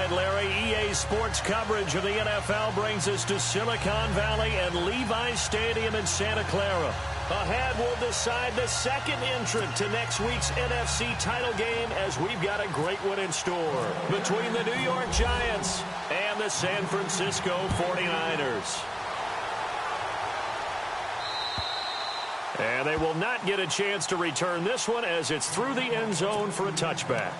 right, Larry. EA Sports coverage of the NFL brings us to Silicon Valley and Levi's Stadium in Santa Clara. Ahead, we'll decide the second entrant to next week's NFC title game as we've got a great one in store between the New York Giants and the San Francisco 49ers. And they will not get a chance to return this one as it's through the end zone for a touchback.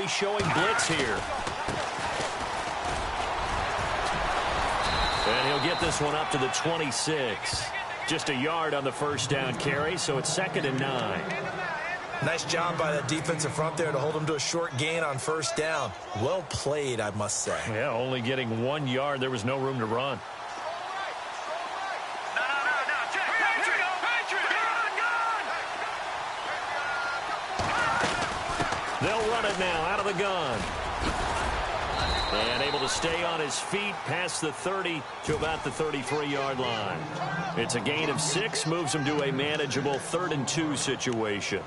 Showing blitz here. And he'll get this one up to the 26. Just a yard on the first down carry, so it's 2nd and 9. Nice job by that defensive front there to hold him to a short gain on first down. Well played, I must say. Yeah, only getting 1 yard. There was no room to run. They'll run it now out of the gun. And able to stay on his feet past the 30 to about the 33-yard line. It's a gain of 6, moves him to a manageable 3rd and 2 situation.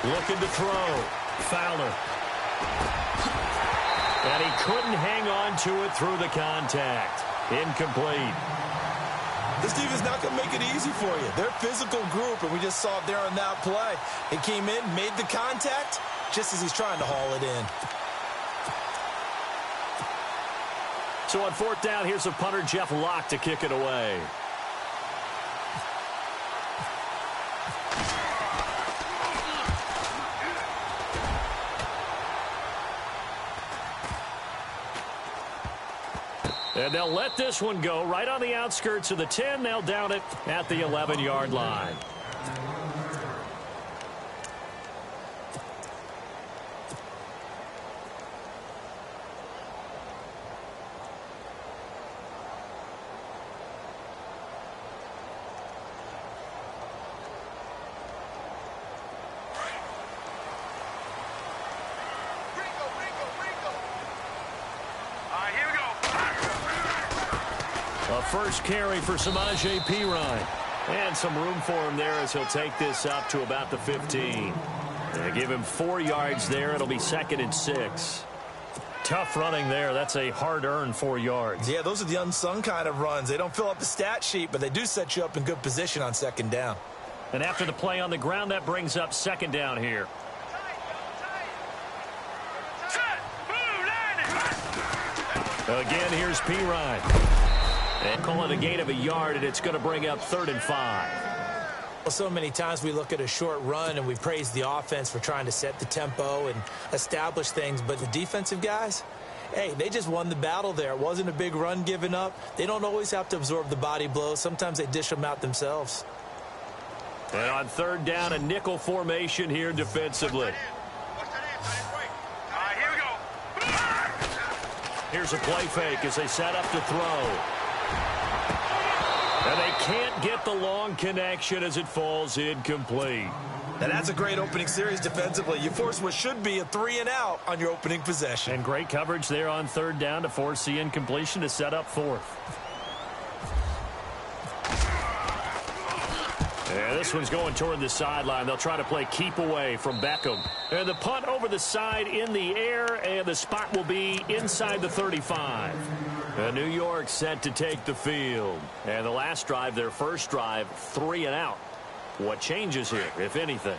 Looking to throw. Fowler. And he couldn't hang on to it through the contact. Incomplete. This defense is not going to make it easy for you. They're a physical group, and we just saw it there on that play. It came in, made the contact, just as he's trying to haul it in. So on 4th down, here's a punter, Jeff Locke, to kick it away. And they'll let this one go right on the outskirts of the 10. They'll down it at the 11-yard line. First carry for Samaje Perine. And some room for him there as he'll take this up to about the 15. They give him 4 yards there. It'll be 2nd and 6. Tough running there. That's a hard-earned 4 yards. Yeah, those are the unsung kind of runs. They don't fill up the stat sheet, but they do set you up in good position on 2nd down. And after the play on the ground, that brings up 2nd down here. Again, here's Perine. And call it a gain of a yard, and it's going to bring up 3rd and 5. Well, so many times we look at a short run and we praise the offense for trying to set the tempo and establish things, but the defensive guys, hey, they just won the battle there. It wasn't a big run given up. They don't always have to absorb the body blows. Sometimes they dish them out themselves. And on 3rd down, a nickel formation here defensively. Here's a play fake as they set up to throw. And they can't get the long connection as it falls incomplete. Now that's a great opening series defensively. You force what should be a 3-and-out on your opening possession. And great coverage there on 3rd down to force the incompletion to set up 4th. And this one's going toward the sideline. They'll try to play keep away from Beckham. And the punt over the side in the air, and the spot will be inside the 35. New York set to take the field. And the last drive, their first drive, 3-and-out. What changes here, if anything?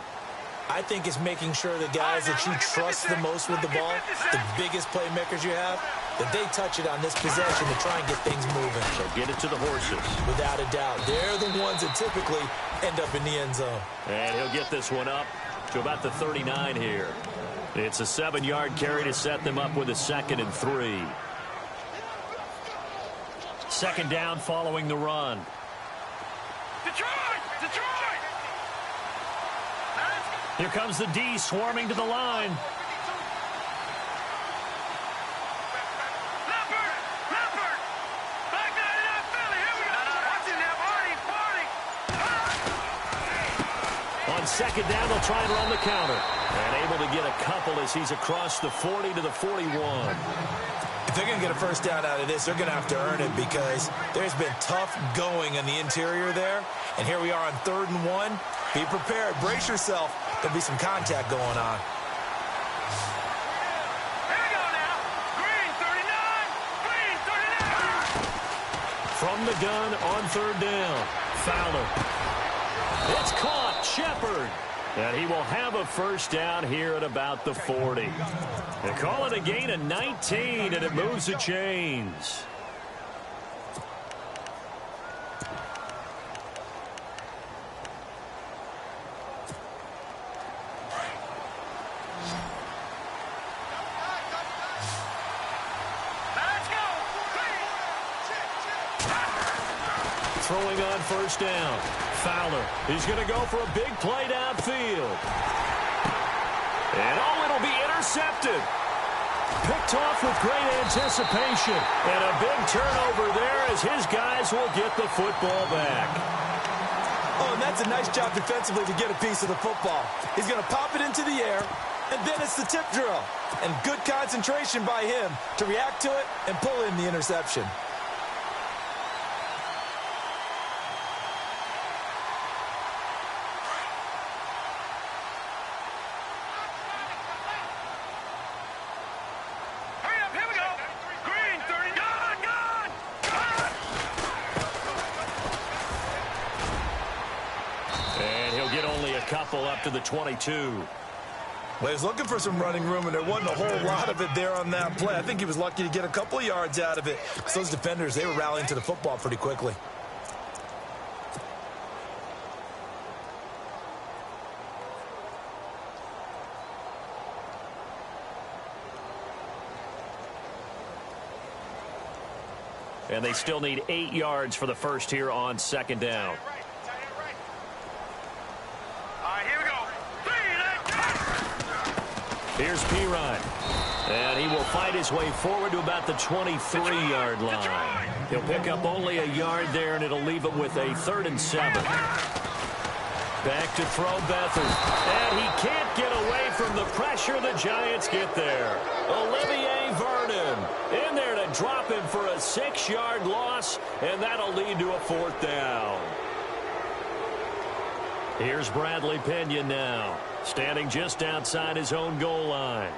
I think it's making sure the guys that you trust the most with the ball, the biggest playmakers you have, that they touch it on this possession to try and get things moving. So get it to the horses. Without a doubt. They're the ones that typically end up in the end zone. And he'll get this one up to about the 39 here. It's a 7-yard carry to set them up with a 2nd and 3. second down following the run. Detroit! Detroit! Here comes the D swarming to the line. On second down, they'll try and run the counter. And able to get a couple as he's across the 40 to the 41. If they're going to get a first down out of this, they're going to have to earn it because there's been tough going in the interior there. And here we are on 3rd and 1. Be prepared. Brace yourself. There'll be some contact going on. Here we go now. Green 39. Green 39. From the gun on 3rd down. Fowler. It's caught. Shepard. And he will have a first down here at about the 40. They call it a gain of 19, and it moves the chains. Throwing on first down. Fowler. He's going to go for a big play downfield. And it'll be intercepted. Picked off with great anticipation. And a big turnover there as his guys will get the football back. Oh, and that's a nice job defensively to get a piece of the football. He's going to pop it into the air, and then it's the tip drill. And good concentration by him to react to it and pull in the interception. Couple up to the 22. Well, he was looking for some running room, and there wasn't a whole lot of it there on that play. I think he was lucky to get a couple of yards out of it. So those defenders, they were rallying to the football pretty quickly. And they still need 8 yards for the first here on second down. Here's Pirine. And he will fight his way forward to about the 23-yard line. He'll pick up only a yard there, and it'll leave him with a 3rd and 7. Back to throw Bethard. And he can't get away from the pressure. The Giants get there. Olivier Vernon in there to drop him for a 6-yard loss, and that'll lead to a 4th down. Here's Bradley Pinion now, standing just outside his own goal line.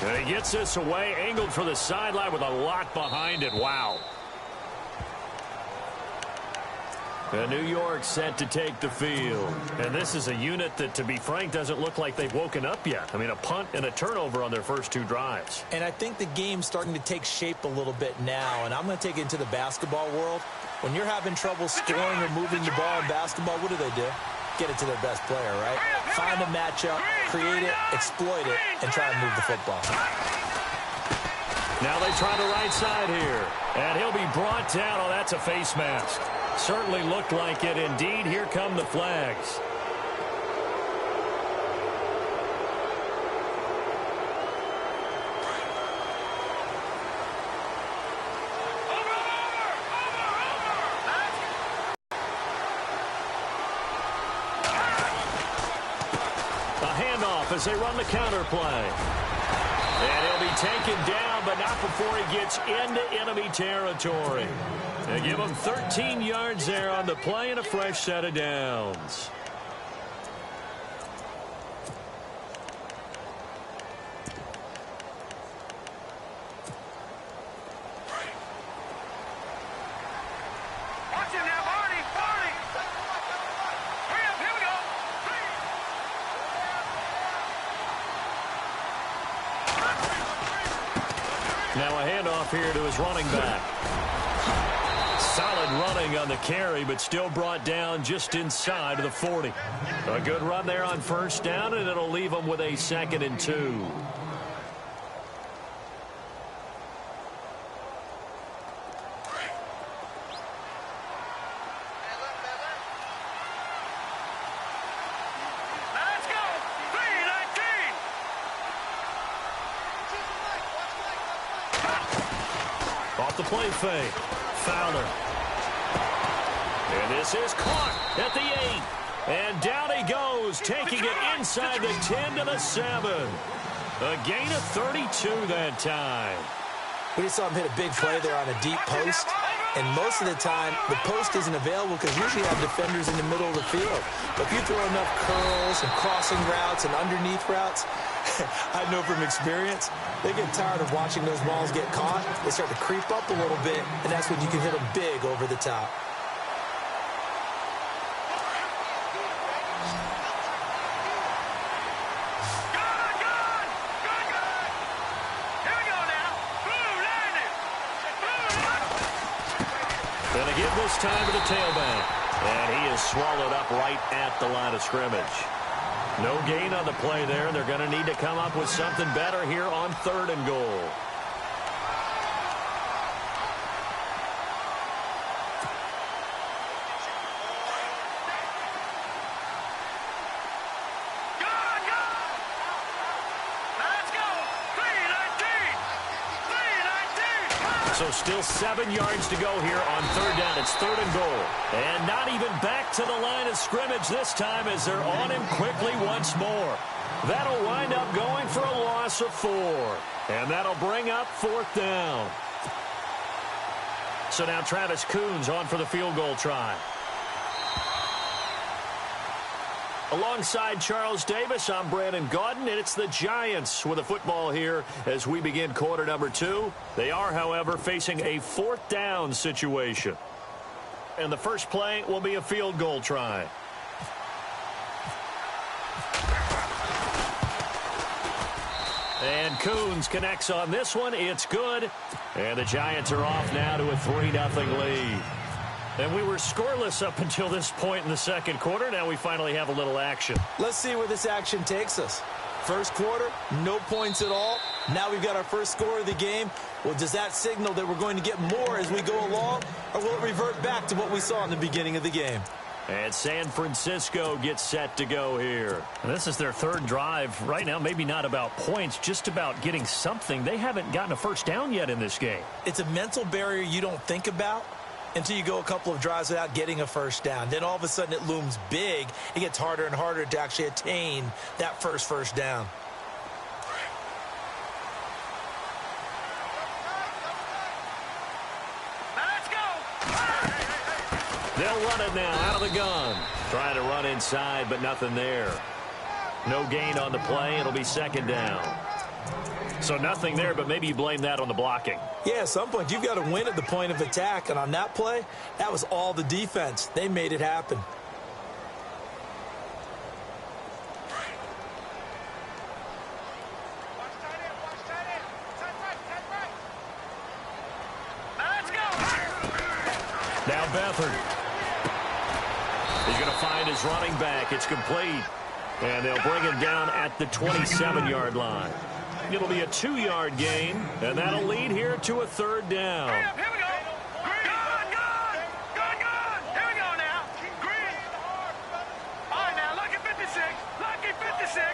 And he gets this away, angled for the sideline with a lot behind it. Wow. And New York set to take the field. And this is a unit that, to be frank, doesn't look like they've woken up yet. I mean, a punt and a turnover on their first 2 drives. And I think the game's starting to take shape a little bit now. And I'm going to take it into the basketball world. When you're having trouble scoring or moving the ball in basketball, what do? Get it to their best player, right? Find a matchup, create it, exploit it, and try and move the football. Now they try the right side here. And he'll be brought down. Oh, that's a face mask. Certainly looked like it. Indeed, here come the flags. A handoff as they run the counter play. And he'll be taken down, but not before he gets into enemy territory. They give him 13 yards there on the play and a fresh set of downs. Watch him now, Barney! Hurry up, here we go! Now a handoff here to his running back. Solid running on the carry, but still brought down just inside of the 40. A good run there on first down, and it'll leave them with a 2nd and 2. Off the play fake. Fowler. And this is caught at the 8. And down he goes, taking it inside the 10 to the 7. A gain of 32 that time. We just saw him hit a big play there on a deep post. And most of the time, the post isn't available because usually you have defenders in the middle of the field. But if you throw enough curls and crossing routes and underneath routes, I know from experience, they get tired of watching those balls get caught. They start to creep up a little bit, and that's when you can hit them big over the top. Going to give this time to the tailback. And he is swallowed up right at the line of scrimmage. No gain on the play there. They're going to need to come up with something better here on 3rd and goal. So still 7 yards to go here on 3rd down. It's 3rd and goal. And not even back to the line of scrimmage this time as they're on him quickly once more. That'll wind up going for a loss of 4. And that'll bring up 4th down. So now Travis Coons on for the field goal try. Alongside Charles Davis, I'm Brandon Gaudin, and it's the Giants with a football here as we begin quarter number 2. They are, however, facing a 4th down situation. And the first play will be a field goal try. And Coons connects on this one. It's good. And the Giants are off now to a 3-0 lead. And we were scoreless up until this point in the second quarter. Now we finally have a little action. Let's see where this action takes us. First quarter, no points at all. Now we've got our first score of the game. Well, does that signal that we're going to get more as we go along? Or will it revert back to what we saw in the beginning of the game? And San Francisco gets set to go here. And this is their 3rd drive. Right now, maybe not about points, just about getting something. They haven't gotten a first down yet in this game. It's a mental barrier you don't think about until you go a couple of drives without getting a first down. Then all of a sudden it looms big. It gets harder and harder to actually attain that first down. Let's go. They'll run it now out of the gun. Trying to run inside, but nothing there. No gain on the play. It'll be 2nd down. So nothing there, but maybe you blame that on the blocking. Yeah, at some point, you've got to win at the point of attack. And on that play, that was all the defense. They made it happen. Let's go. Now Beathard. He's going to find his running back. It's complete. And they'll bring him down at the 27-yard line. It'll be a 2-yard gain, and that'll lead here to a 3rd down. Here we go. Good. Here we go now. Green. All right, now, lucky 56. Lucky 56.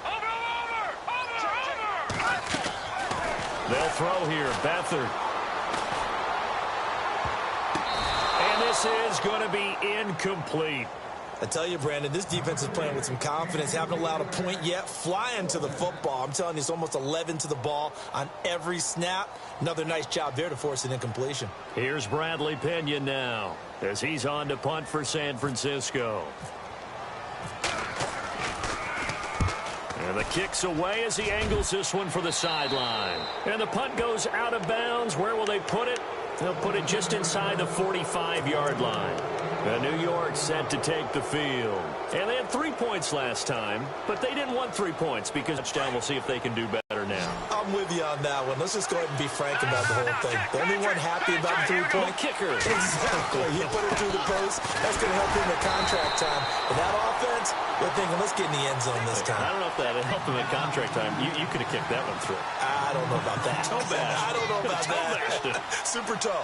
Over. They'll throw here. Beathard. And this is going to be incomplete. I tell you, Brandon, this defense is playing with some confidence. Haven't allowed a point yet. Flying to the football. I'm telling you, it's almost 11 to the ball on every snap. Another nice job there to force an incompletion. Here's Bradley Pinion now as he's on to punt for San Francisco. And the kick's away as he angles this one for the sideline. And the punt goes out of bounds. Where will they put it? They'll put it just inside the 45-yard line. New York set to take the field. And they had 3 points last time, but they didn't want 3 points because touchdown. We'll see if they can do better now. I'm with you on that one. Let's just go ahead and be frank about the whole thing. The only one happy about the 3-point kicker. Exactly. He put it through the post. That's going to help him at contract time. But that offense, they're thinking, let's get in the end zone this time. I don't know if that helped him at contract time. You could have kicked that one through. I don't know about that. Toe bash. I don't know about that. Super toe.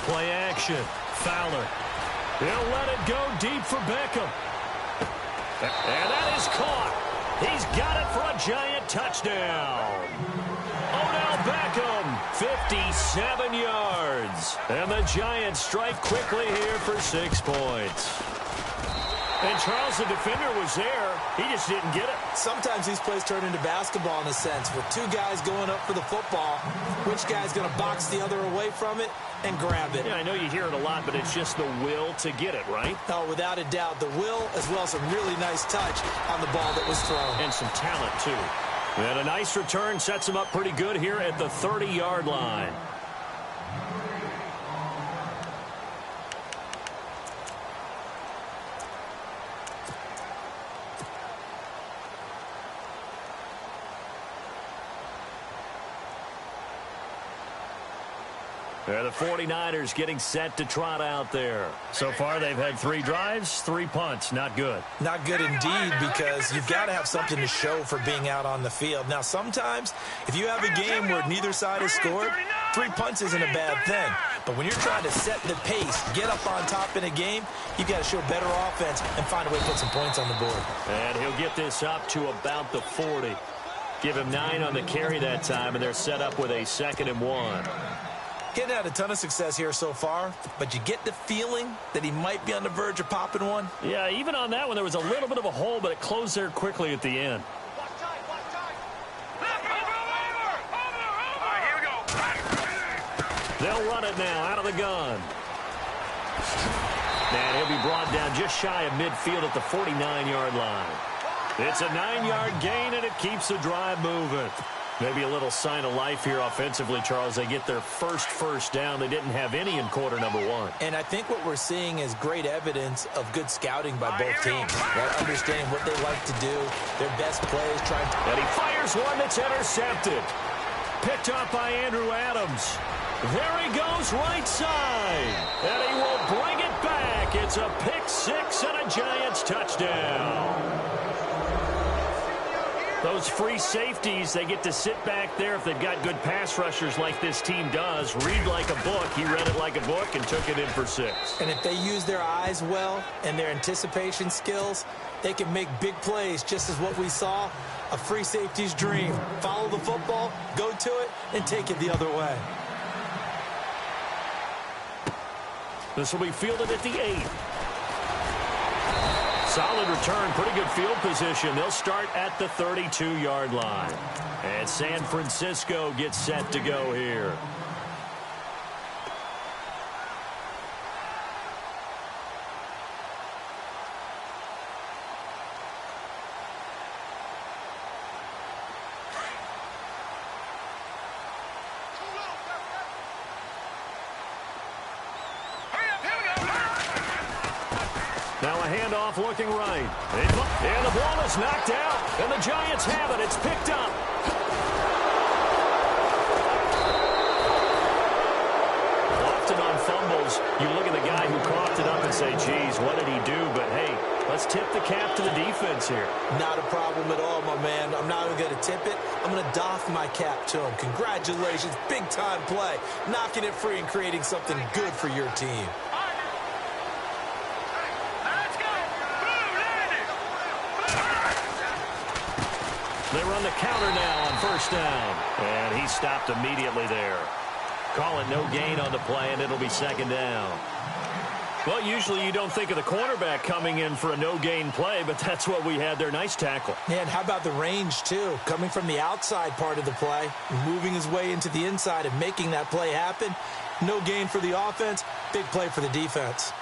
Play action. Fowler. He'll let it go deep for Beckham. And that is caught. He's got it for a giant touchdown. Odell Beckham, 57 yards. And the Giants strike quickly here for 6 points. And Charles, the defender, was there. He just didn't get it. Sometimes these plays turn into basketball in a sense. With 2 guys going up for the football, which guy's going to box the other away from it and grab it? Yeah, I know you hear it a lot, but it's just the will to get it, right? Oh, without a doubt. The will, as well as a really nice touch on the ball that was thrown. And some talent, too. And a nice return sets him up pretty good here at the 30-yard line. They're the 49ers getting set to trot out there. So far, they've had 3 drives, 3 punts. Not good. Not good indeed, because you've got to have something to show for being out on the field. Now, sometimes, if you have a game where neither side has scored, 3 punts isn't a bad thing. But when you're trying to set the pace, get up on top in a game, you've got to show better offense and find a way to put some points on the board. And he'll get this up to about the 40. Give him 9 on the carry that time, and they're set up with a 2nd and 1. Getting had a ton of success here so far, but you get the feeling that he might be on the verge of popping one. Yeah, even on that one, there was a little bit of a hole, but it closed there quickly at the end. They'll run it now out of the gun. And he'll be brought down just shy of midfield at the 49-yard line. It's a 9-yard gain, and it keeps the drive moving. Maybe a little sign of life here offensively, Charles. They get their first down. They didn't have any in quarter number 1. And I think what we're seeing is great evidence of good scouting by both teams. Right? Understanding what they like to do, their best plays, trying to... And he fires one that's intercepted. Picked up by Andrew Adams. There he goes right side. And he will bring it back. It's a pick 6 and a Giants touchdown. Those free safeties, they get to sit back there if they've got good pass rushers like this team does. Read like a book. He read it like a book and took it in for 6. And if they use their eyes well and their anticipation skills, they can make big plays, just as what we saw, a free safety's dream. Follow the football, go to it, and take it the other way. This will be fielded at the 8. Solid return, pretty good field position. They'll start at the 32-yard line. And San Francisco gets set to go here. Now a handoff looking right. And the ball is knocked out. And the Giants have it. It's picked up. Often on fumbles, you look at the guy who coughed it up and say, geez, what did he do? But, hey, let's tip the cap to the defense here. Not a problem at all, my man. I'm not even going to tip it. I'm going to doff my cap to him. Congratulations. Big-time play. Knocking it free and creating something good for your team. They run the counter now on 1st down. And he stopped immediately there. Call it no gain on the play, and it'll be 2nd down. Well, usually you don't think of the cornerback coming in for a no-gain play, but that's what we had there. Nice tackle. Yeah, and how about the range, too? Coming from the outside part of the play, moving his way into the inside and making that play happen. No gain for the offense, big play for the defense.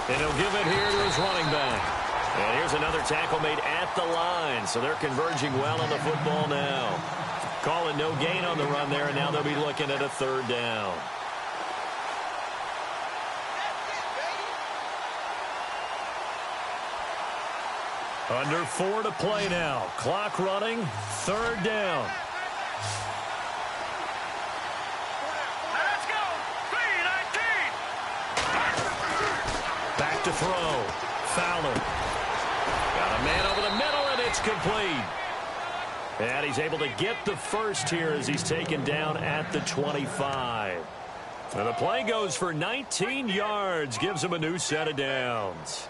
And he'll give it here to his running back. And here's another tackle made at the line. So they're converging well on the football now. Calling no gain on the run there, and now they'll be looking at a 3rd down. Under 4 to play now. Clock running, 3rd down. Let's go. 3-19. to throw. Fowler. Got a man over the middle, and it's complete. And he's able to get the first here as he's taken down at the 25. And the play goes for 19 yards, gives him a new set of downs.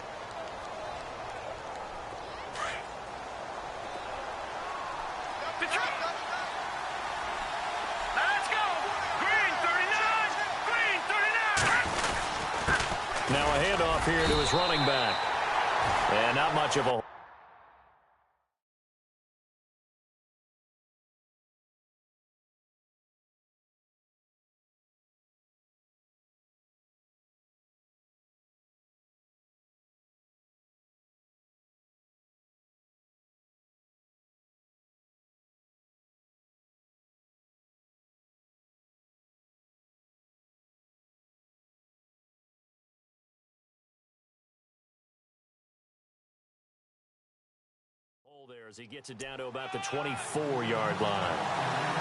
Let's go. Green 39. Green 39. Now a handoff here to his running back. And not much of a hole there as he gets it down to about the 24-yard line.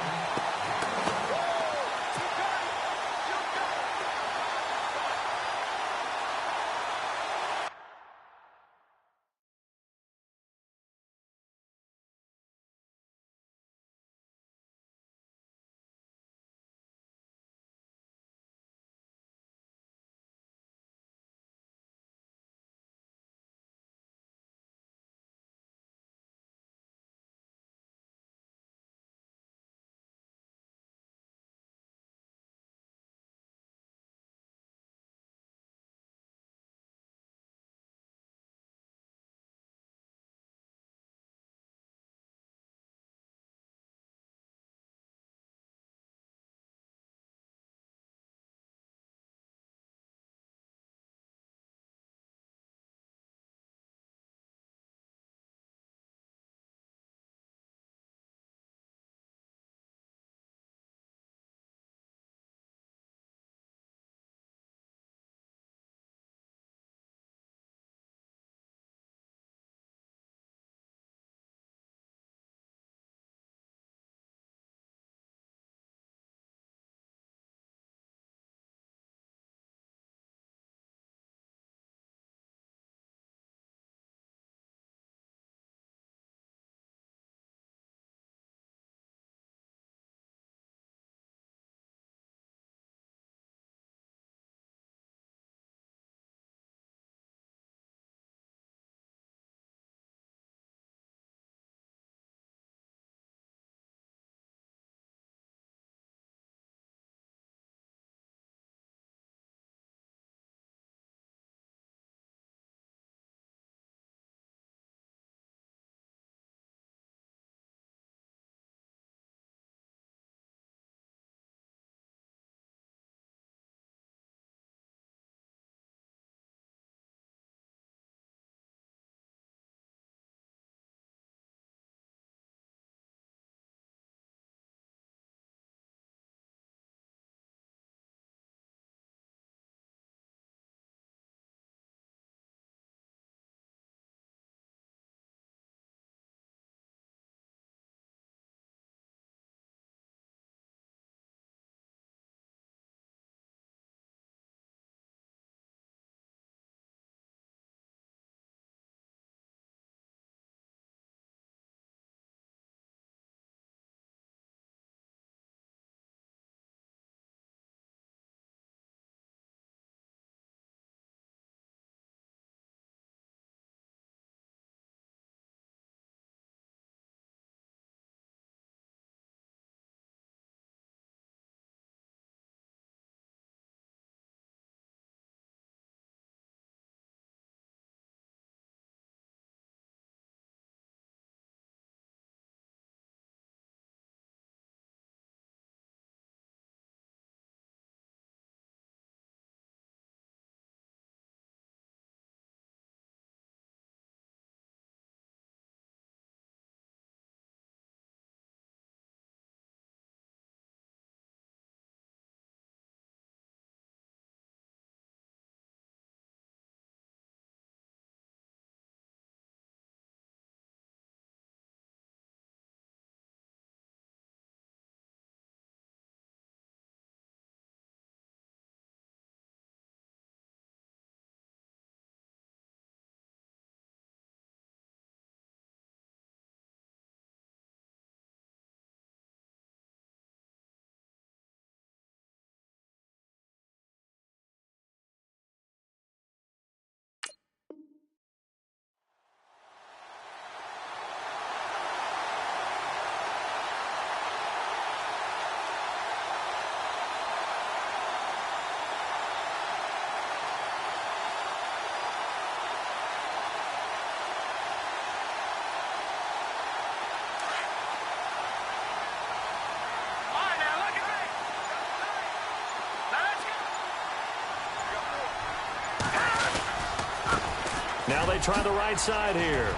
Now they try the right side here.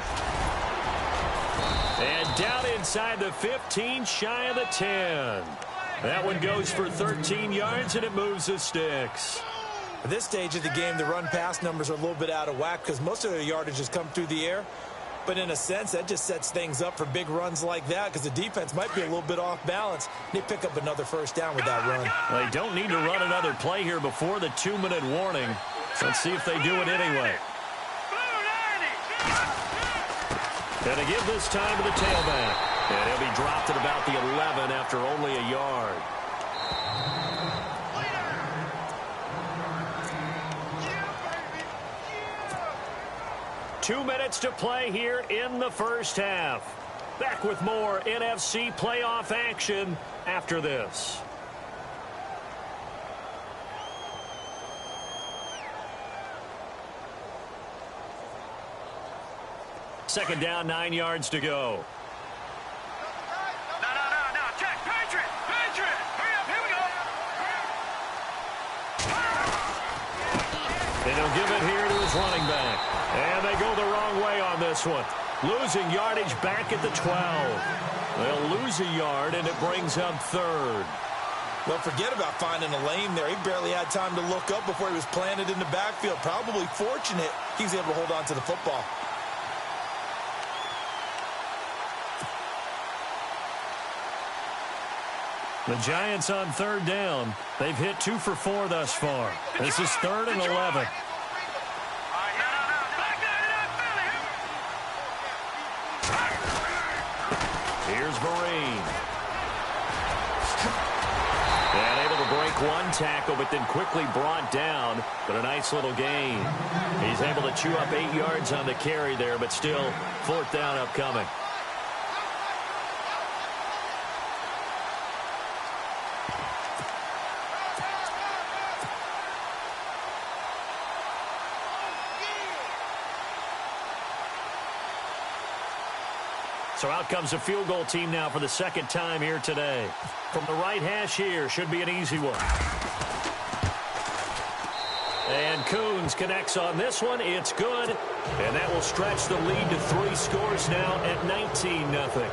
And down inside the 15, shy of the 10. That one goes for 13 yards, and it moves the sticks. At this stage of the game, the run-pass numbers are a little bit out of whack because most of their yardage has come through the air. But in a sense, that just sets things up for big runs like that because the defense might be a little bit off balance. They pick up another first down with that run. They don't need to run another play here before the 2-minute warning. Let's see if they do it anyway. And to give this time to the tailback. And he'll be dropped at about the 11 after only a yard. Two minutes to play here in the first half. Back with more NFC playoff action after this. Second down, 9 yards to go. No. Check. Patriot. Hurry up. Here we go. And he'll give it here to his running back. And they go the wrong way on this one. Losing yardage back at the 12. They'll lose a yard, and it brings up third. Well, forget about finding a lane there. He barely had time to look up before he was planted in the backfield. Probably fortunate he was able to hold on to the football. The Giants on third down. They've hit 2 for 4 thus far. This is 3rd and 11. Here's Marine. And able to break one tackle, but then quickly brought down. But a nice little gain. He's able to chew up 8 yards on the carry there, but still 4th down upcoming. So out comes a field goal team now for the second time here today. From the right hash here, should be an easy one. And Coons connects on this one. It's good. And that will stretch the lead to 3 scores now at 19-0.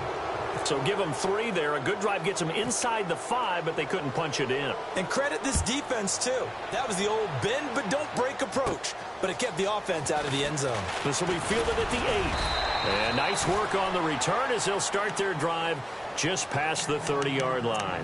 So give them 3 there. A good drive gets them inside the 5, but they couldn't punch it in. And credit this defense, too. That was the old bend but don't break approach. But it kept the offense out of the end zone. This will be fielded at the 8. And nice work on the return as they'll start their drive just past the 30-yard line.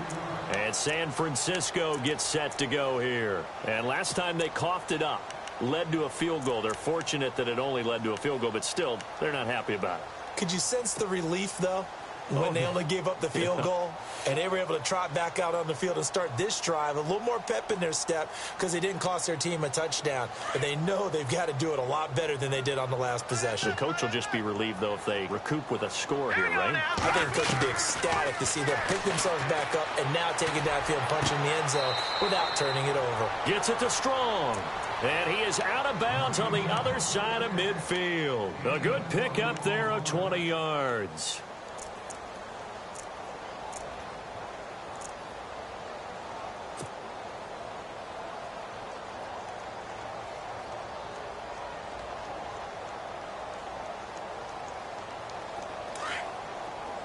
And San Francisco gets set to go here. And last time they coughed it up, led to a field goal. They're fortunate that it only led to a field goal, but still, they're not happy about it. Could you sense the relief, though, when they only gave up the field goal and they were able to trot back out on the field and start this drive? A little more pep in their step because they didn't cost their team a touchdown. But they know they've got to do it a lot better than they did on the last possession. The coach will just be relieved, though, if they recoup with a score here, right? I think the coach will be ecstatic to see them pick themselves back up and now take it downfield and punch in the end zone without turning it over. Gets it to Strong. And he is out of bounds on the other side of midfield. A good pick up there of 20 yards.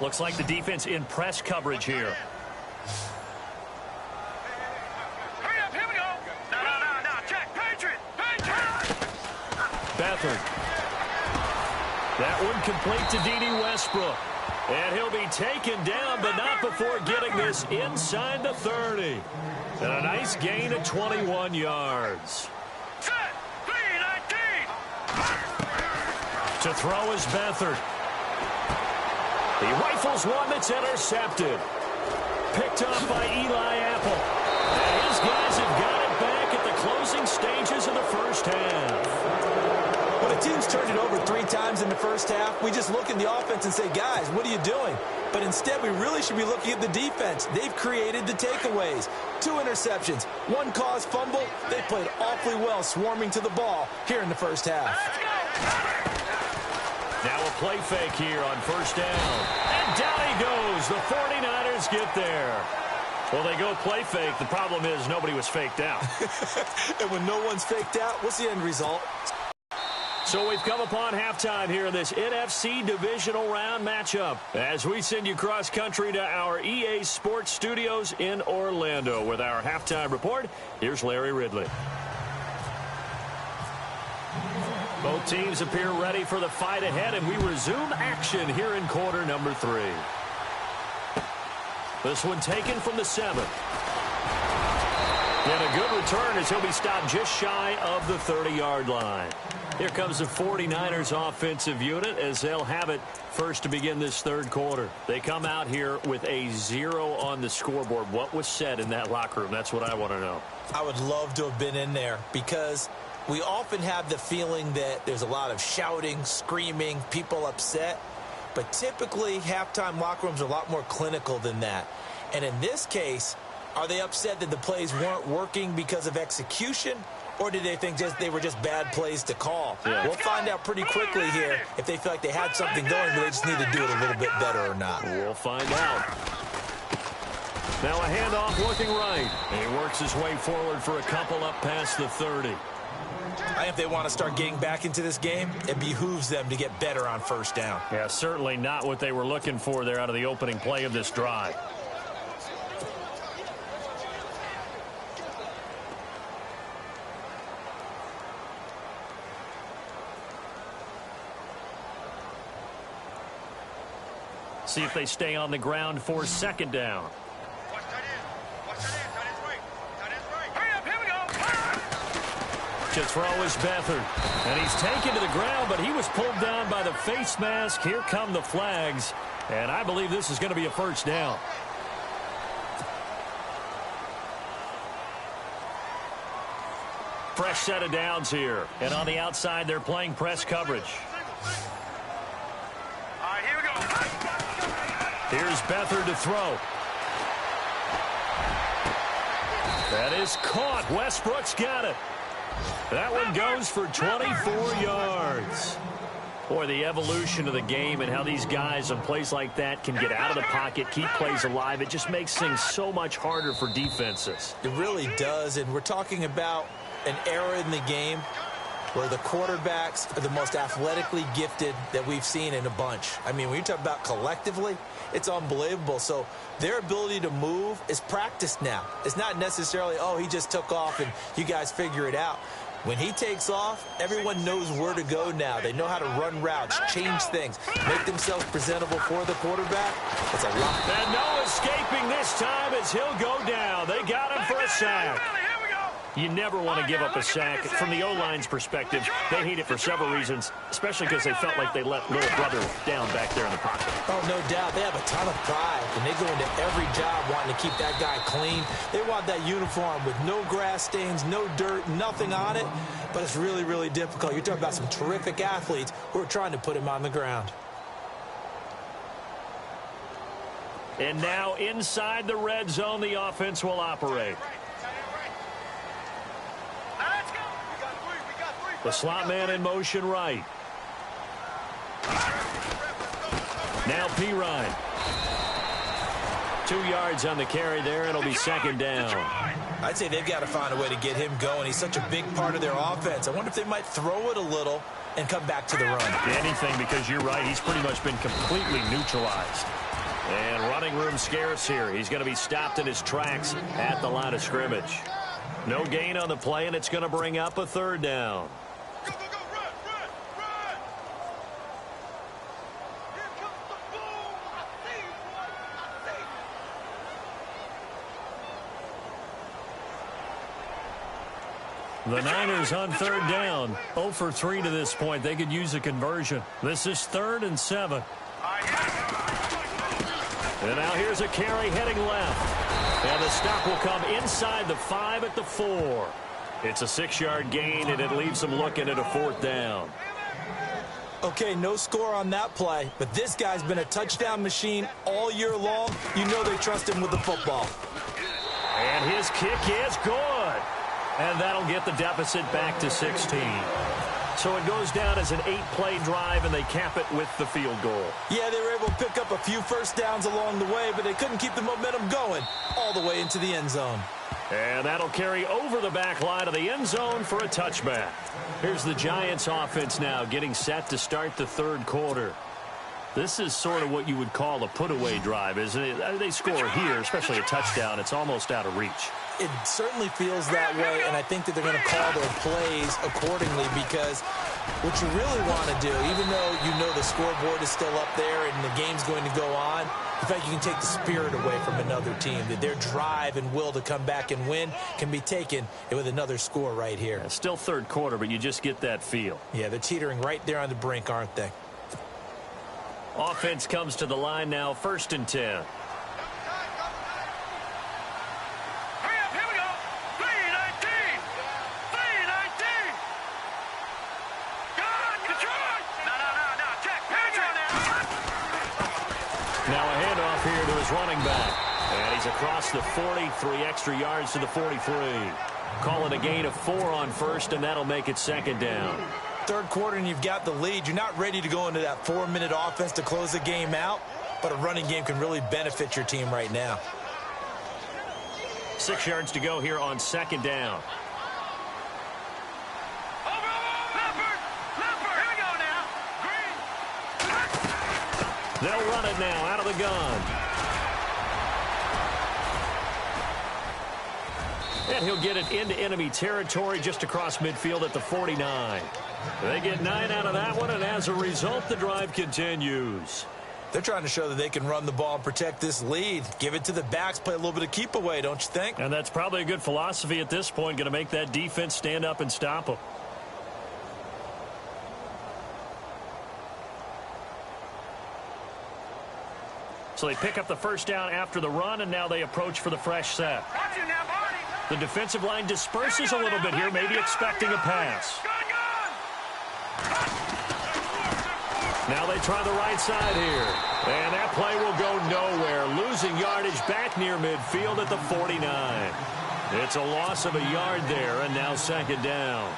Looks like the defense in press coverage here. Hurry up, here we go. No. Check. Patriot. Beathard. That one complete to D.D. Westbrook. And he'll be taken down, but not before getting this inside the 30. And a nice gain of 21 yards. Set. 3-19. To throw is Beathard. He rifles one that's intercepted. Picked up by Eli Apple. And his guys have got it back at the closing stages of the first half. When a team's turned it over 3 times in the first half, we just look at the offense and say, guys, what are you doing? But instead, we really should be looking at the defense. They've created the takeaways. 2 interceptions, 1 caused fumble. They played awfully well swarming to the ball here in the first half. Now a play fake here on first down. And down he goes. The 49ers get there. Well, they go play fake. The problem is nobody was faked out. And when no one's faked out, what's the end result? So we've come upon halftime here in this NFC divisional round matchup as we send you cross-country to our EA Sports Studios in Orlando with our halftime report. Here's Larry Ridley. Both teams appear ready for the fight ahead, and we resume action here in quarter number 3. This one taken from the 7. And a good return as he'll be stopped just shy of the 30-yard line. Here comes the 49ers offensive unit as they'll have it first to begin this third quarter. They come out here with a 0 on the scoreboard. What was said in that locker room? That's what I want to know. I would love to have been in there because we often have the feeling that there's a lot of shouting, screaming, people upset. But typically, halftime locker rooms are a lot more clinical than that. And in this case, are they upset that the plays weren't working because of execution? Or did they think they were just bad plays to call? Yeah. We'll find out pretty quickly here if they feel like they had something going, but they just need to do it a little bit better or not. We'll find out. Now a handoff looking right. And he works his way forward for a couple up past the 30. If they want to start getting back into this game, it behooves them to get better on first down. Yeah, certainly not what they were looking for there out of the opening play of this drive. See if they stay on the ground for second down. Watch that in. Watch that in. That is right. That is right. Hurry up. Here we go. To throw is Beathard. And he's taken to the ground, but he was pulled down by the face mask. Here come the flags. And I believe this is going to be a first down. Fresh set of downs here. And on the outside, they're playing press coverage. All right, here we go. Here's Beathard to throw. That is caught. Westbrook's got it. That one goes for 24 yards. Boy, the evolution of the game and how these guys on plays like that can get out of the pocket, keep plays alive, it just makes things so much harder for defenses. It really does, and we're talking about an era in the game where the quarterbacks are the most athletically gifted that we've seen in a bunch. I mean, when you talk about collectively, it's unbelievable. So their ability to move is practiced now. It's not necessarily, oh, he just took off and you guys figure it out. When he takes off, everyone knows where to go now. They know how to run routes, change things, make themselves presentable for the quarterback. It's a lot. And no escaping this time as he'll go down. They got him for a sack. You never want to give up a sack. From the O-line's perspective, they hate it for several reasons, especially because they felt like they let little brother down back there in the pocket. Oh, no doubt. They have a ton of pride, and they go into every job wanting to keep that guy clean. They want that uniform with no grass stains, no dirt, nothing on it, but it's really, really difficult. You're talking about some terrific athletes who are trying to put him on the ground. And now inside the red zone, the offense will operate. The slot man in motion right. Now Pirine. 2 yards on the carry there. It'll be second down. I'd say they've got to find a way to get him going. He's such a big part of their offense. I wonder if they might throw it a little and come back to the run. Anything, because you're right. He's pretty much been completely neutralized. And running room scarce here. He's going to be stopped in his tracks at the line of scrimmage. No gain on the play, and it's going to bring up a third down. The Niners on third down. 0 for 3 to this point. They could use a conversion. This is 3rd and 7. And now here's a carry heading left. And the stop will come inside the 5 at the 4. It's a 6-yard gain, and it leaves them looking at a 4th down. Okay, no score on that play, but this guy's been a touchdown machine all year long. You know they trust him with the football. And his kick is good. And that'll get the deficit back to 16. So it goes down as an 8-play drive, and they cap it with the field goal. Yeah, they were able to pick up a few first downs along the way, but they couldn't keep the momentum going all the way into the end zone. And that'll carry over the back line of the end zone for a touchback. Here's the Giants offense now getting set to start the third quarter. This is sort of what you would call a put-away drive, isn't it? They score here, especially a touchdown. It's almost out of reach. It certainly feels that way, and I think that they're going to call their plays accordingly because what you really want to do, even though you know the scoreboard is still up there and the game's going to go on, in fact, you can take the spirit away from another team, that their drive and will to come back and win can be taken with another score right here. Yeah, still third quarter, but you just get that feel. Yeah, they're teetering right there on the brink, aren't they? Offense comes to the line now, 1st and 10. Now a handoff here to his running back. And he's across the 40, 3 extra yards to the 43. Call it a gain of 4 on first, and that'll make it 2nd down. Third quarter and you've got the lead. You're not ready to go into that 4-minute offense to close the game out, but a running game can really benefit your team right now. 6 yards to go here on 2nd down. They'll run it now out of the gun. And he'll get it into enemy territory just across midfield at the 49. They get 9 out of that one, and as a result, the drive continues. They're trying to show that they can run the ball and protect this lead. Give it to the backs, play a little bit of keep away, don't you think? And that's probably a good philosophy at this point, going to make that defense stand up and stop them. So they pick up the first down after the run, and now they approach for the fresh set. The defensive line disperses a little bit here, maybe expecting a pass. Now they try the right side here. And that play will go nowhere. Losing yardage back near midfield at the 49. It's a loss of a yard there, and now 2nd down.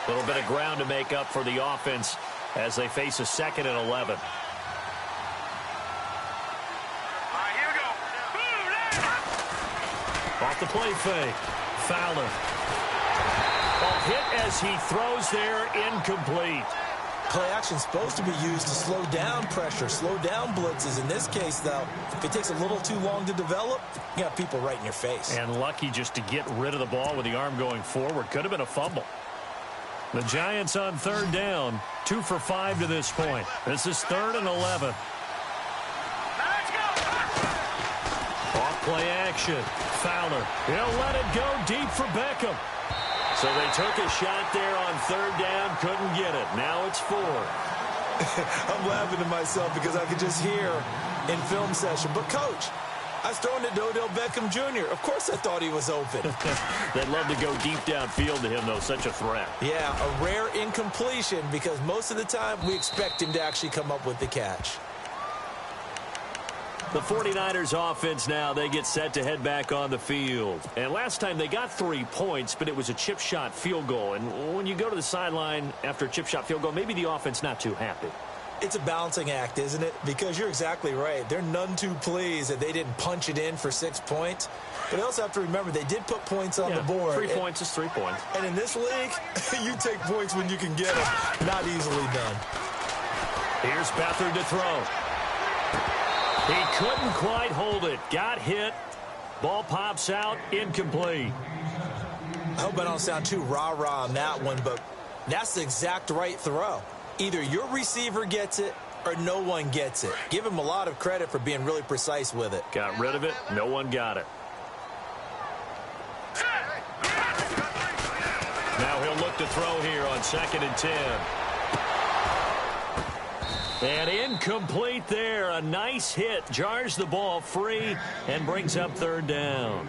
A little bit of ground to make up for the offense as they face a 2nd and 11. Off the play fake. Fowler. Ball hit as he throws there, incomplete. Play action supposed to be used to slow down pressure, slow down blitzes. In this case, though, if it takes a little too long to develop, you got people right in your face. And lucky just to get rid of the ball with the arm going forward. Could have been a fumble. The Giants on 3rd down, 2 for 5 to this point. This is 3rd and 11. Off play action. Fowler. He'll let it go deep for Beckham. So they took a shot there on 3rd down, couldn't get it. Now it's 4. I'm laughing to myself because I could just hear in film session. But, Coach, I was throwing to Odell Beckham Jr. Of course I thought he was open. They'd love to go deep downfield to him, though. Such a threat. Yeah, a rare incompletion because most of the time we expect him to actually come up with the catch. The 49ers offense now, they get set to head back on the field. And last time they got 3 points, but it was a chip shot field goal. And when you go to the sideline after a chip shot field goal, maybe the offense not too happy. It's a balancing act, isn't it? Because you're exactly right. They're none too pleased that they didn't punch it in for 6 points. But they also have to remember they did put points on the board. 3 points is 3 points. And in this league, you take points when you can get them. Not easily done. Here's Beathard to throw. He couldn't quite hold it. Got hit. Ball pops out. Incomplete. I hope I don't sound too rah-rah on that one, but that's the exact right throw. Either your receiver gets it or no one gets it. Give him a lot of credit for being really precise with it. Got rid of it. No one got it. Now he'll look to throw here on 2nd and 10. And incomplete there. A nice hit. Jars the ball free and brings up 3rd down.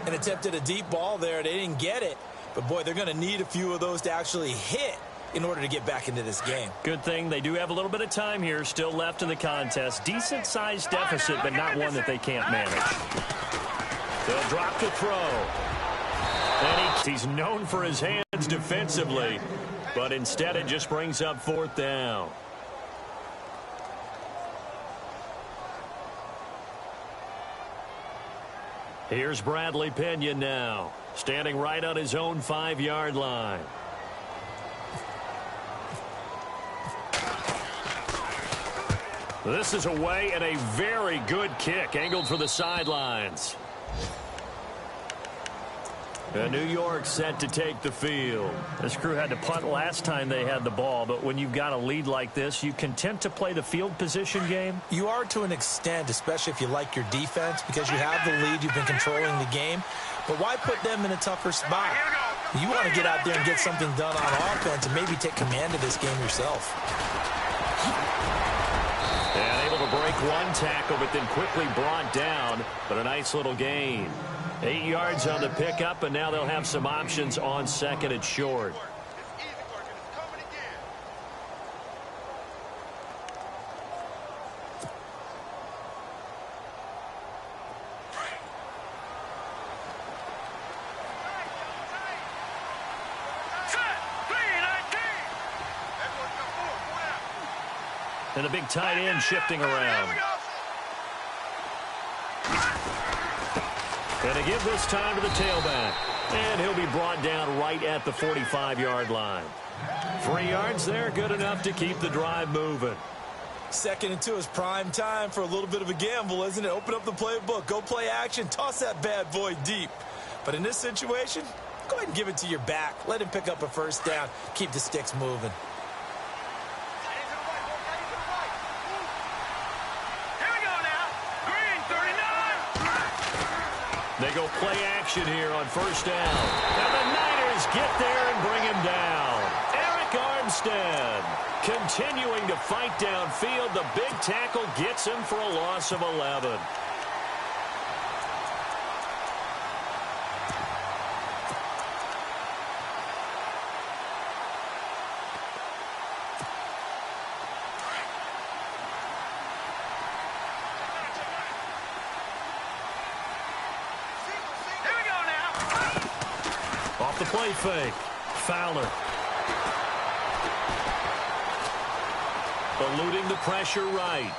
And attempted a deep ball there. They didn't get it. But, boy, they're going to need a few of those to actually hit in order to get back into this game. Good thing they do have a little bit of time here still left in the contest. Decent-sized deficit, but not one that they can't manage. They'll drop the throw. And he's known for his hands defensively, but instead it just brings up 4th down. Here's Bradley Pena now, standing right on his own 5-yard line. This is away and a very good kick, angled for the sidelines. And New York set to take the field. This crew had to punt last time they had the ball, but when you've got a lead like this, you content to play the field position game? You are to an extent, especially if you like your defense, because you have the lead, you've been controlling the game. But why put them in a tougher spot? You want to get out there and get something done on offense and maybe take command of this game yourself. And able to break one tackle, but then quickly brought down, but a nice little gain. 8 yards on the pickup, and now they'll have some options on second and short. And a big tight end shifting around. And to give this time to the tailback. And he'll be brought down right at the 45-yard line. 3 yards there, good enough to keep the drive moving. 2nd and 2 is prime time for a little bit of a gamble, isn't it? Open up the playbook, go play action, toss that bad boy deep. But in this situation, go ahead and give it to your back. Let him pick up a first down, keep the sticks moving. They go play action here on first down. And the Niners get there and bring him down. Eric Armstead continuing to fight downfield. The big tackle gets him for a loss of 11. The play fake. Fowler. Eluding the pressure right.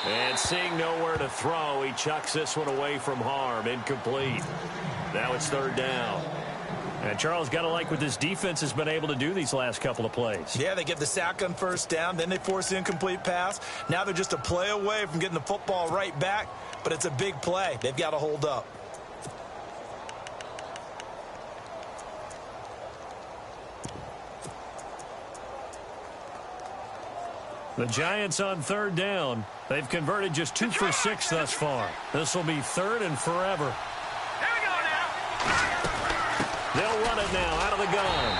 And seeing nowhere to throw, he chucks this one away from harm. Incomplete. Now it's 3rd down. And Charles, got to like what this defense has been able to do these last couple of plays. Yeah, they get the sack on first down, then they force the incomplete pass. Now they're just a play away from getting the football right back, but it's a big play. They've got to hold up. The Giants on 3rd down. They've converted just 2 for 6 thus far. This will be 3rd and forever. Here we go now. They'll run it now out of the gun.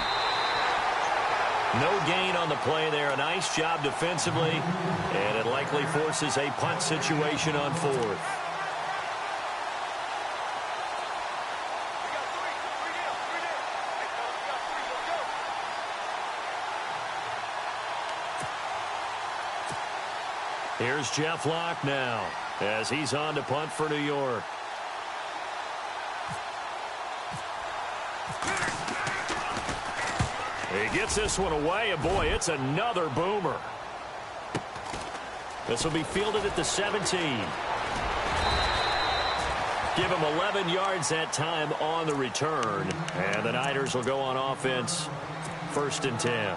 No gain on the play there. A nice job defensively. And it likely forces a punt situation on 4th. Here's Jeff Locke now as he's on to punt for New York. He gets this one away, and boy, it's another boomer. This will be fielded at the 17. Give him 11 yards that time on the return, and the Niners will go on offense 1st and 10.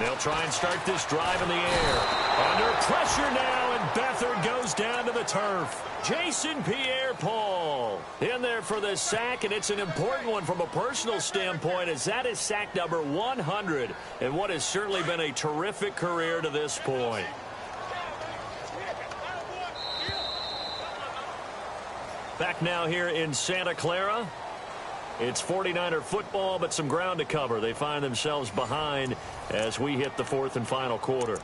They'll try and start this drive in the air. Under pressure now, and Beathard goes down to the turf. Jason Pierre-Paul in there for the sack, and it's an important one from a personal standpoint, as that is sack number 100 in what has certainly been a terrific career to this point. Back now here in Santa Clara. It's 49er football, but some ground to cover. They find themselves behind as we hit the 4th and final quarter.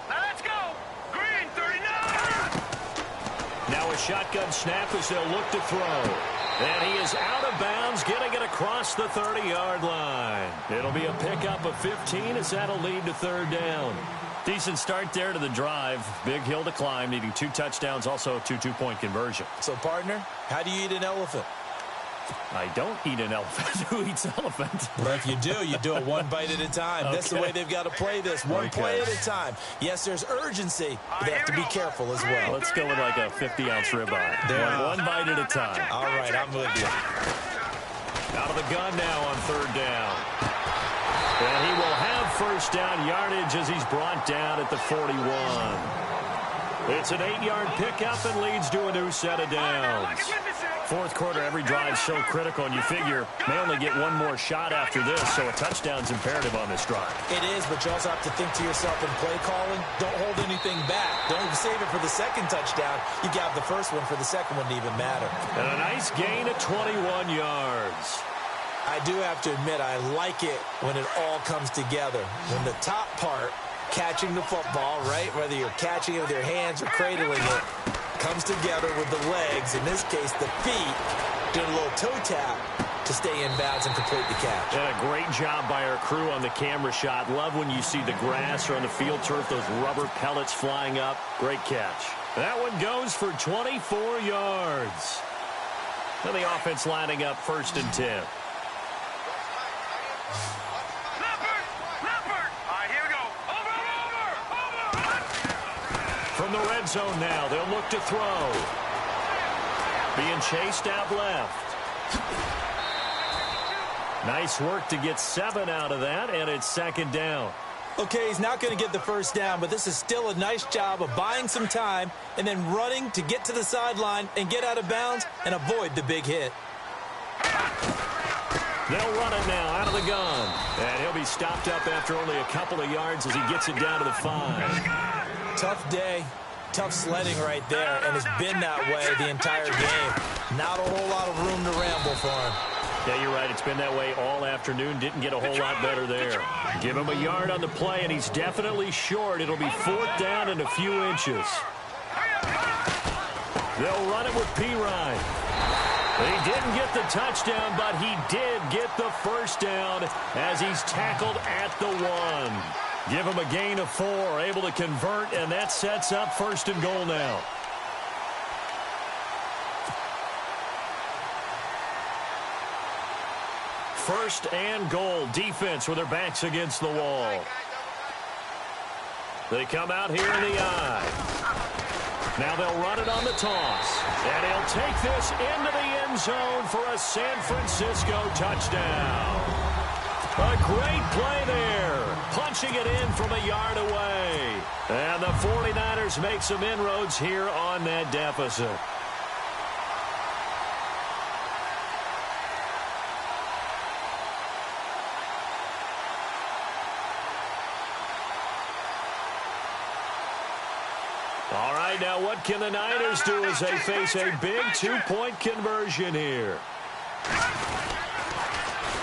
Now let's shotgun snap as they'll look to throw. And he is out of bounds, getting it across the 30-yard line. It'll be a pickup of 15 as that'll lead to third down. Decent start there to the drive. Big hill to climb, needing 2 touchdowns, also a 2-2-point conversion. So, partner, how do you eat an elephant? I don't eat an elephant. Who eats elephant? Well, if you do it one bite at a time. Okay. That's the way they've got to play this, one play at a time. Yes, there's urgency, but they have to be careful as well. Let's go with like a 50-ounce ribeye. One bite at a time. All right, I'm with you. Out of the gun now on third down. And he will have first down yardage as he's brought down at the 41. It's an 8-yard pickup and leads to a new set of downs. Fourth quarter, every drive so critical, and you figure may only get one more shot after this, so a touchdown's imperative on this drive. It is, but you also have to think to yourself in play calling, don't hold anything back. Don't save it for the second touchdown. You got the first one for the second one to even matter. And a nice gain of 21 yards. I do have to admit, I like it when it all comes together. When the top part, catching the football, right, whether you're catching it with your hands or cradling it, comes together with the legs, in this case the feet, doing a little toe tap to stay in bounds and complete the catch. And a great job by our crew on the camera shot. Love when you see the grass or on the field turf, those rubber pellets flying up. Great catch. That one goes for 24 yards. And the offense lining up 1st and 10. From the red zone now, they'll look to throw. Being chased out left. Nice work to get 7 out of that, and it's 2nd down. Okay, he's not going to get the first down, but this is still a nice job of buying some time and then running to get to the sideline and get out of bounds and avoid the big hit. They'll run it now out of the gun. And he'll be stopped up after only a couple of yards as he gets it down to the 5. Tough day, tough sledding right there, and it's been that way the entire game. Not a whole lot of room to ramble for him. Yeah, you're right. It's been that way all afternoon. Didn't get a whole lot better there. Give him a yard on the play, and he's definitely short. It'll be 4th down and a few inches. They'll run it with P-Ryan. He didn't get the touchdown, but he did get the first down as he's tackled at the 1. Give him a gain of 4, able to convert, and that sets up 1st and goal now. First and goal. Defense with their backs against the wall. They come out here in the eye. Now they'll run it on the toss. And he'll take this into the end zone for a San Francisco touchdown. A great play there. Punching it in from a yard away. And the 49ers make some inroads here on that deficit. All right, now what can the Niners do as they face a big 2-point conversion here?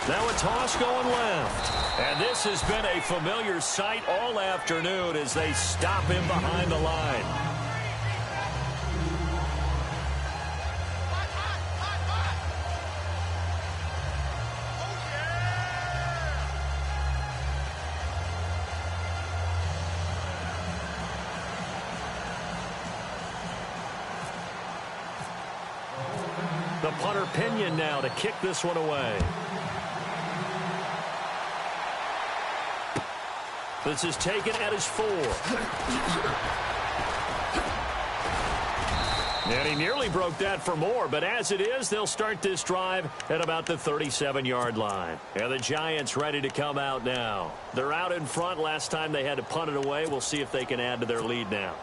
Now a toss going left. And this has been a familiar sight all afternoon as they stop him behind the line. The punter Pinion now to kick this one away. This is taken at his 4. And he nearly broke that for more, but as it is, they'll start this drive at about the 37-yard line. And the Giants ready to come out now. They're out in front. Last time they had to punt it away. We'll see if they can add to their lead now.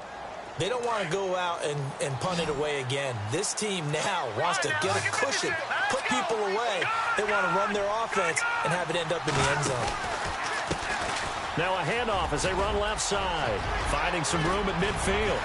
They don't want to go out and punt it away again. This team now wants to get a cushion, put people away. They want to run their offense and have it end up in the end zone. Now a handoff as they run left side, finding some room at midfield.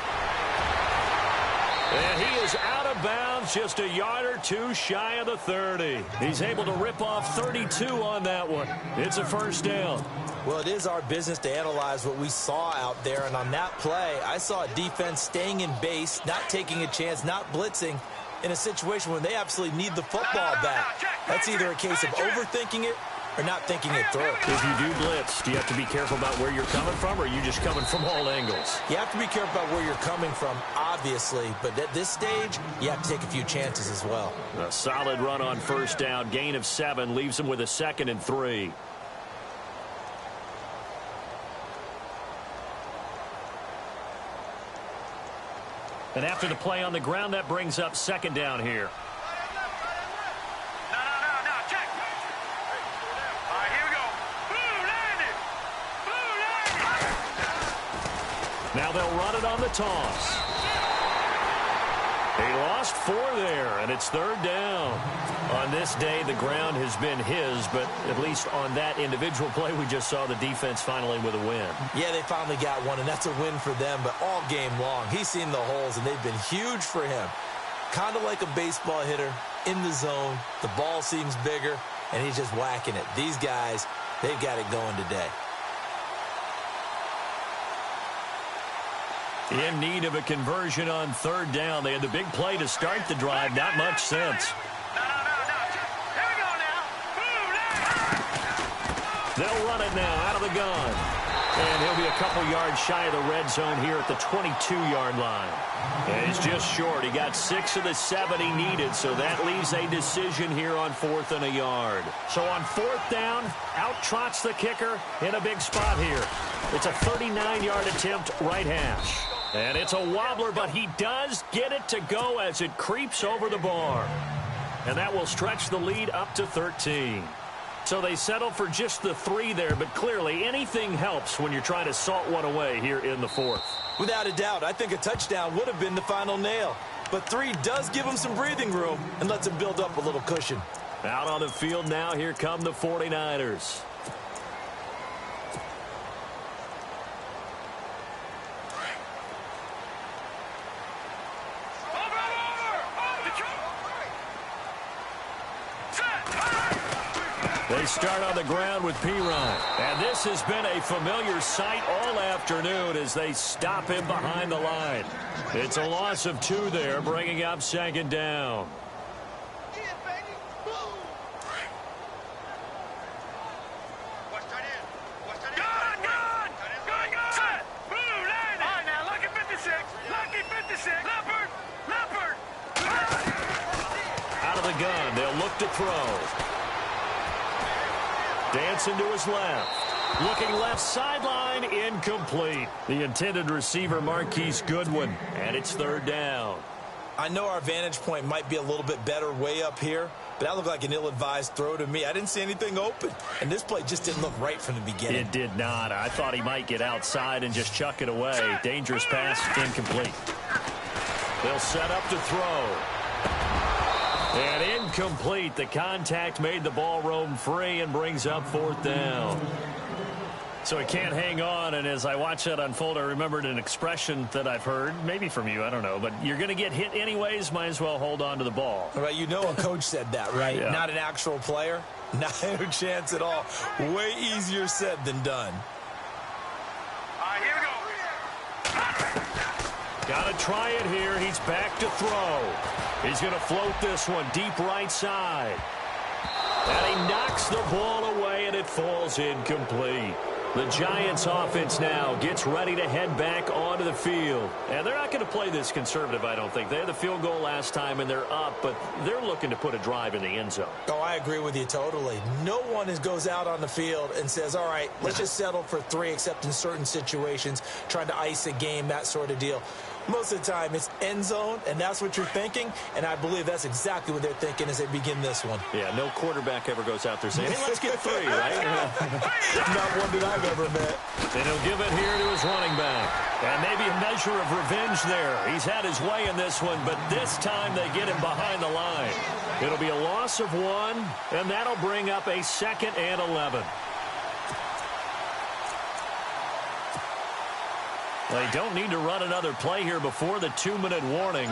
And he is out out of bounds, just a yard or two shy of the 30. He's able to rip off 32 on that one. It's a first down. Well, it is our business to analyze what we saw out there, and on that play, I saw a defense staying in base, not taking a chance, not blitzing in a situation when they absolutely need the football back. That's either a case of overthinking it or not thinking it through. If you do blitz, do you have to be careful about where you're coming from, or are you just coming from all angles? You have to be careful about where you're coming from, obviously, but at this stage, you have to take a few chances as well. A solid run on first down, gain of 7, leaves him with a 2nd and 3. And after the play on the ground, that brings up 2nd down here. No, check. All right, here we go. Blue landed. Now they'll run it on the toss. He lost 4 there, and it's 3rd down. On this day, the ground has been his, but at least on that individual play, we just saw the defense finally with a win. Yeah, they finally got one, and that's a win for them, but all game long, he's seen the holes, and they've been huge for him. Kind of like a baseball hitter in the zone. The ball seems bigger, and he's just whacking it. These guys, they've got it going today. In need of a conversion on 3rd down. They had the big play to start the drive. Not much sense. No. Here we go now. They'll run it now out of the gun. And he'll be a couple yards shy of the red zone here at the 22-yard line. And he's just short. He got 6 of the 7 he needed, so that leaves a decision here on 4th and a yard. So on 4th down, out trots the kicker in a big spot here. It's a 39-yard attempt, right hash. And it's a wobbler, but he does get it to go as it creeps over the bar. And that will stretch the lead up to 13. So they settle for just the 3 there, but clearly anything helps when you're trying to salt one away here in the 4th. Without a doubt, I think a touchdown would have been the final nail. But 3 does give him some breathing room and lets him build up a little cushion. Out on the field now, here come the 49ers. They start on the ground with P-Ryan. And this has been a familiar sight all afternoon as they stop him behind the line. It's a loss of 2 there, bringing up 2nd down. Out of the gun, they'll look to throw. Dancing to his left. Looking left sideline, incomplete. The intended receiver, Marquise Goodwin, and it's 3rd down. I know our vantage point might be a little bit better way up here, but that looked like an ill-advised throw to me. I didn't see anything open, and this play just didn't look right from the beginning. It did not. I thought he might get outside and just chuck it away. Dangerous pass, incomplete. They'll set up to throw. And incomplete. The contact made the ball roam free and brings up 4th down. So he can't hang on, and as I watch that unfold, I remembered an expression that I've heard, maybe from you, I don't know, but you're going to get hit anyways, might as well hold on to the ball. Well, you know a coach said that, right? Yeah. Not an actual player. Not a chance at all. Way easier said than done. All right, here we go. Got to try it here. He's back to throw. He's going to float this one deep right side. And he knocks the ball away, and it falls incomplete. The Giants offense now gets ready to head back onto the field. And they're not going to play this conservative, I don't think. They had the field goal last time, and they're up, but they're looking to put a drive in the end zone. Oh, I agree with you totally. No one goes out on the field and says, all right, let's just settle for 3, except in certain situations, trying to ice a game, that sort of deal. Most of the time, it's end zone, and that's what you're thinking, and I believe that's exactly what they're thinking as they begin this one. Yeah, no quarterback ever goes out there saying, hey, let's get 3, right? Not one that I've ever met. And he'll give it here to his running back. And maybe a measure of revenge there. He's had his way in this one, but this time they get him behind the line. It'll be a loss of 1, and that'll bring up a 2nd and 11. They don't need to run another play here before the 2-minute warning.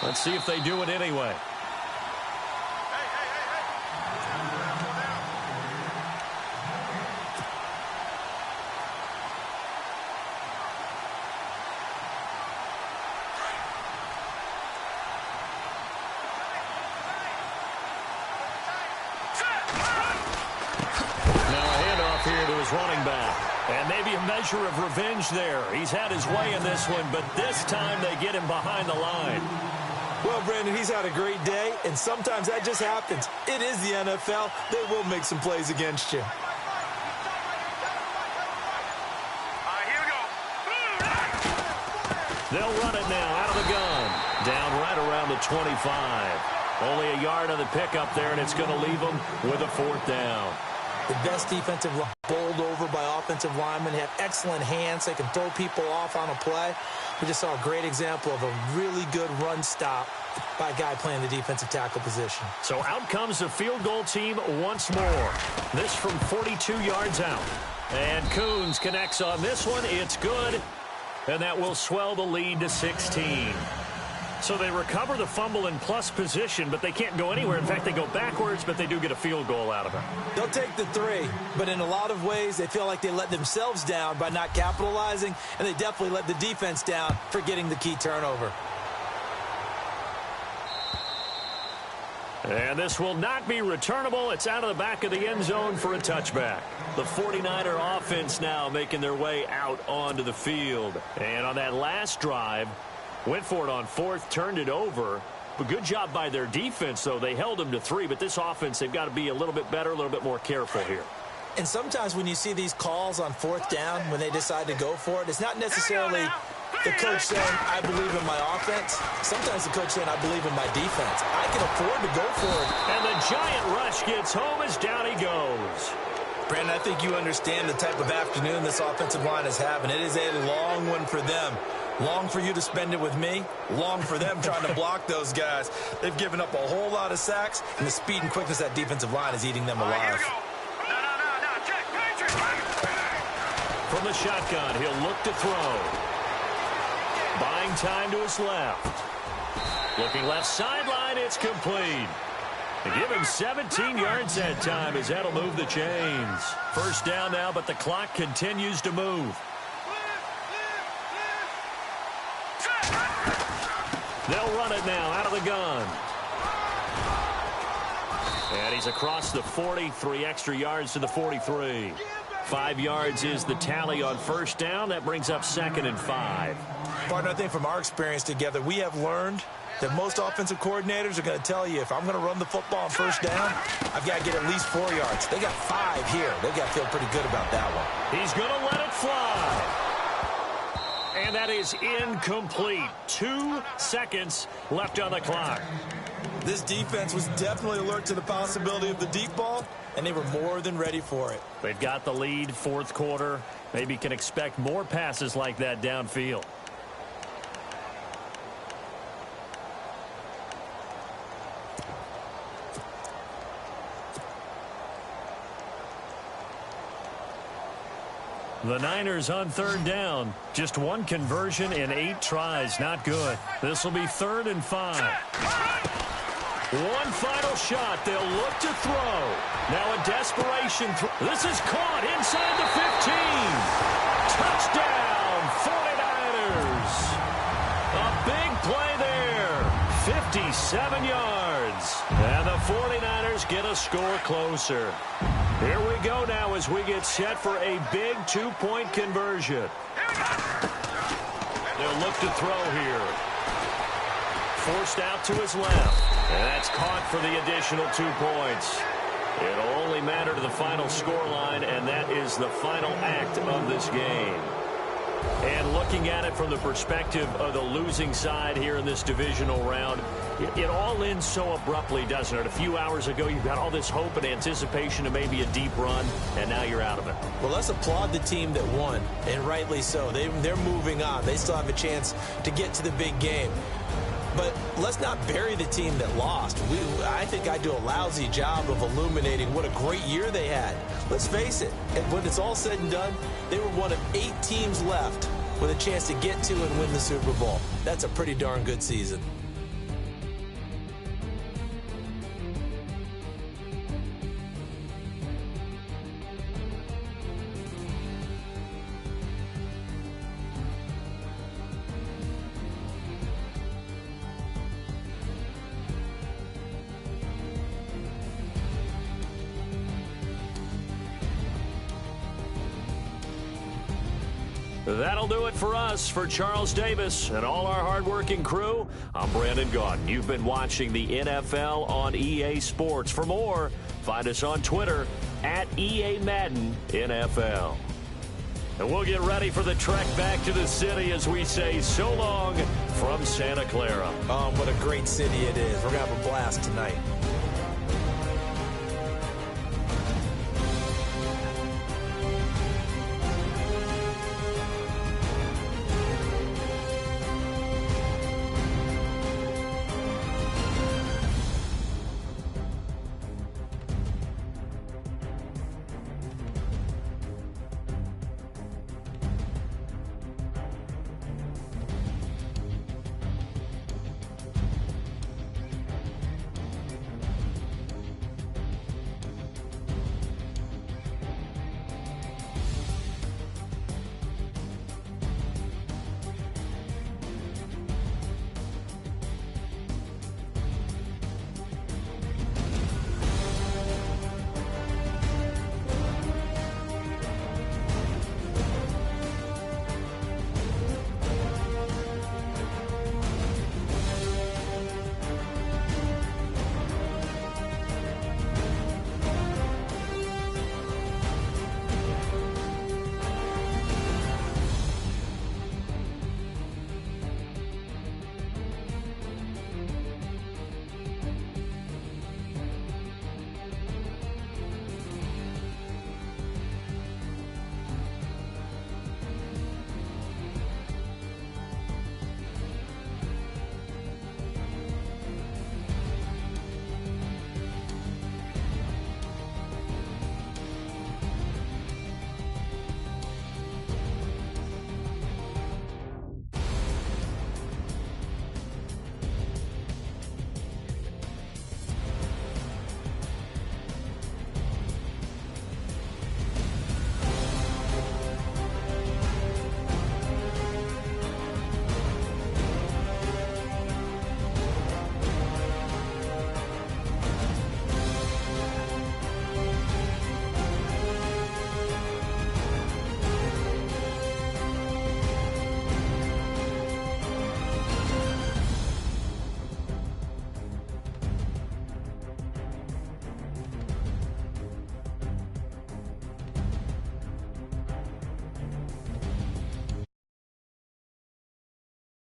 Let's see if they do it anyway. Running back. And maybe a measure of revenge there. He's had his way in this one, but this time they get him behind the line. Well, Brandon, he's had a great day, and sometimes that just happens. It is the NFL. They will make some plays against you. All right, here we go. They'll run it now out of the gun. Down right around the 25. Only a yard on the pickup there, and it's going to leave them with a 4th down. The best defensive line, bowled over by offensive linemen, have excellent hands. They can throw people off on a play. We just saw a great example of a really good run stop by a guy playing the defensive tackle position. So out comes the field goal team once more. This from 42 yards out. And Coons connects on this one. It's good. And that will swell the lead to 16. So they recover the fumble in plus position, but they can't go anywhere. In fact, they go backwards, but they do get a field goal out of it. They'll take the 3, but in a lot of ways, they feel like they let themselves down by not capitalizing, and they definitely let the defense down for getting the key turnover. And this will not be returnable. It's out of the back of the end zone for a touchback. The 49er offense now making their way out onto the field. And on that last drive, went for it on 4th, turned it over. But good job by their defense, though. They held them to 3, but this offense, they've got to be a little bit better, a little bit more careful here. And sometimes when you see these calls on 4th down, when they decide to go for it, it's not necessarily the coach saying, I believe in my offense. Sometimes the coach saying, I believe in my defense. I can afford to go for it. And the giant rush gets home as down he goes. Brandon, I think you understand the type of afternoon this offensive line is having. It is a long one for them. Long for you to spend it with me. Long for them trying to block those guys. They've given up a whole lot of sacks, and the speed and quickness of that defensive line is eating them alive. From the shotgun, he'll look to throw. Buying time to his left. Looking left sideline, it's complete. They give him 17 yards that time as that'll move the chains. 1st down now, but the clock continues to move. They'll run it now out of the gun. And he's across the 40, 3 extra yards to the 43. 5 yards is the tally on 1st down. That brings up 2nd and 5. Partner, I think from our experience together, we have learned that most offensive coordinators are going to tell you, if I'm going to run the football on 1st down, I've got to get at least 4 yards. They got 5 here. They've got to feel pretty good about that one. He's going to let it fly. And that is incomplete. 2 seconds left on the clock. This defense was definitely alert to the possibility of the deep ball, and they were more than ready for it. They've got the lead, 4th quarter. Maybe can expect more passes like that downfield. The Niners on 3rd down. Just 1 conversion in 8 tries. Not good. This will be 3rd and 5. One final shot. They'll look to throw. Now a desperation throw. This is caught inside the 15. Touchdown, 49ers. A big play there. 57 yards. And the 49ers get a score closer. Here we go now as we get set for a big 2-point conversion. They'll look to throw here. Forced out to his left. And that's caught for the additional 2 points. It'll only matter to the final scoreline, and that is the final act of this game. And looking at it from the perspective of the losing side here in this divisional round, it all ends so abruptly, doesn't it? A few hours ago, you've got all this hope and anticipation of maybe a deep run, and now you're out of it. Well, let's applaud the team that won, and rightly so. They're moving on. They still have a chance to get to the big game. But let's not bury the team that lost. I think I do a lousy job of illuminating what a great year they had. Let's face it, when it's all said and done, they were one of 8 teams left with a chance to get to and win the Super Bowl. That's a pretty darn good season. That'll do it for us. For Charles Davis and all our hardworking crew, I'm Brandon Gaudin. You've been watching the NFL on EA Sports. For more, find us on Twitter at EA Madden NFL. And we'll get ready for the trek back to the city as we say so long from Santa Clara. Oh, what a great city it is. We're going to have a blast tonight.